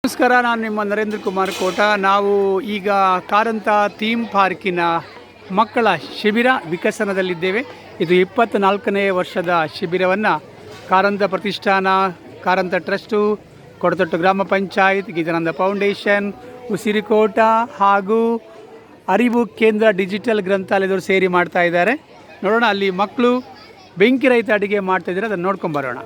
ನಮಸ್ಕಾರ, ನಾನು ನಿಮ್ಮ ನರೇಂದ್ರ ಕುಮಾರ್ ಕೋಟ. ನಾವು ಈಗ ಕಾರಂತ ಥೀಮ್ ಪಾರ್ಕಿನ ಮಕ್ಕಳ ಶಿಬಿರ ವಿಕಸನದಲ್ಲಿದ್ದೇವೆ. ಇದು 24ನೇ ವರ್ಷದ ಶಿಬಿರವನ್ನು ಕಾರಂತ ಪ್ರತಿಷ್ಠಾನ, ಕಾರಂತ ಟ್ರಸ್ಟು, ಕೊಡತೊಟ್ಟು ಗ್ರಾಮ ಪಂಚಾಯತ್, ಗೀತಾನಂದ ಫೌಂಡೇಶನ್, ಉಸಿರಿಕೋಟ ಹಾಗೂ ಅರಿವು ಕೇಂದ್ರ ಡಿಜಿಟಲ್ ಗ್ರಂಥಾಲಯದವರು ಸೇರಿ ಮಾಡ್ತಾ ಇದ್ದಾರೆ. ನೋಡೋಣ, ಅಲ್ಲಿ ಮಕ್ಕಳು ಬೆಂಕಿ ರಹಿತ ಅಡುಗೆ ಮಾಡ್ತಾಯಿದ್ದಾರೆ, ಅದನ್ನು ನೋಡ್ಕೊಂಬರೋಣ.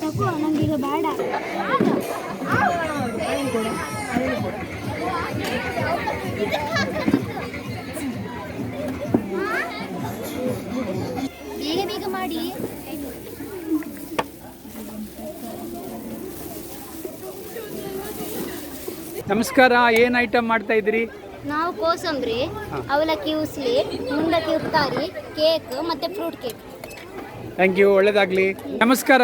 ತಗೋ, ನಂಗೀಗ ಬೇಡ. ಬೇಗ ಬೇಗ ಮಾಡಿ. ನಮಸ್ಕಾರ, ಏನು ಐಟಮ್ ಮಾಡ್ತಾ ಇದ್ದೀರಿ? ನಾವು ಕೋಸಂಬರಿ, ಅವಲಕ್ಕಿ ಉಸ್ಲಿ, ಮುಂಡಕ್ಕಿ ಉಪ್ತಾರಿ, ಕೇಕ್ ಮತ್ತೆ ಫ್ರೂಟ್ ಕೇಕ್. ಥ್ಯಾಂಕ್ ಯು, ಒಳ್ಳೇದಾಗಲಿ. ನಮಸ್ಕಾರ,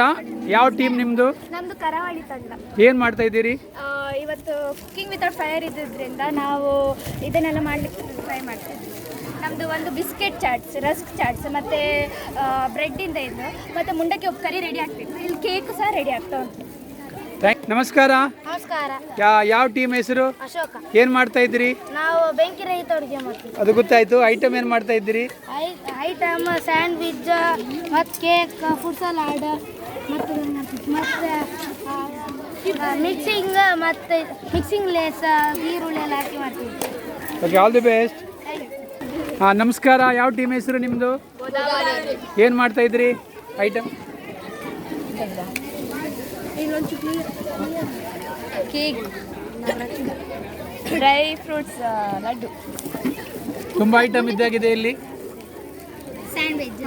ಯಾವ ಟೀಮ್ ನಿಮ್ಮದು? ನಮ್ಮದು ಕರಾವಳಿ ತಂಡ. ಏನು ಮಾಡ್ತಾ ಇದ್ದೀರಿ? ಇವತ್ತು ಕುಕಿಂಗ್ ವಿತೌಟ್ ಫೈರ್ ಇದ್ದಿದ್ದರಿಂದ ನಾವು ಇದನ್ನೆಲ್ಲ ಮಾಡಲಿಕ್ಕೆ ಟ್ರೈ ಮಾಡ್ತೀವಿ. ನಮ್ಮದು ಒಂದು ಬಿಸ್ಕೆಟ್ ಚಾಟ್ಸ್, ರಸ್ಕ್ ಚಾಟ್ಸ್ ಮತ್ತು ಬ್ರೆಡ್ಡಿಂದ ಇದು ಮತ್ತು ಮುಂಡಕ್ಕೆ ಉಪ್ಕರಿ ರೆಡಿ ಆಗ್ತಿತ್ತು. ಇಲ್ಲಿ ಕೇಕ್ ಸಹ ರೆಡಿ ಆಗ್ತಾ ಉಂಟು. ನಮಸ್ಕಾರ. ನಮಸ್ಕಾರ. ಯಾವ ಟೀಮ್ ಹೆಸರು? ಅಶೋಕ. ಏನು ಮಾಡ್ತಾ ಇದ್ದೀರಿ? ನಾವು ಬೆಂಕಿ ರಹಿತ ಅಡುಗೆ ಮಾಡ್ತೀವಿ. ಅದು ಗೊತ್ತಾಯ್ತು. ಐಟಮ್ ಏನು ಮಾಡ್ತಾ ಇದ್ದೀರಿ? ಐಟಮ್ ಸ್ಯಾಂಡ್ವಿಚ್ ಮತ್ತು ಕೇಕ್, ಫ್ರೂಟ್ ಸಲಾಡ್ ಮತ್ತು ಮಿಕ್ಸಿಂಗ್ ಲೇಸ್, ಈರುಳ್ಳಿ ಎಲ್ಲ ಹಾಕಿ ಮಾಡ್ತೀವಿ. Okay, all the best. ಹಾಂ, ನಮಸ್ಕಾರ. ಯಾವ ಟೀಮ್ ಹೆಸರು ನಿಮ್ಮದು? ಏನು ಮಾಡ್ತಾ ಇದ್ದೀರಿ? Item cake, dry fruits, laddu. ತುಂಬ ಐಟಮ್ ಇದ್ದಾಗಿದೆ ಇಲ್ಲಿ. ಸ್ಯಾಂಡ್ವಿಚ್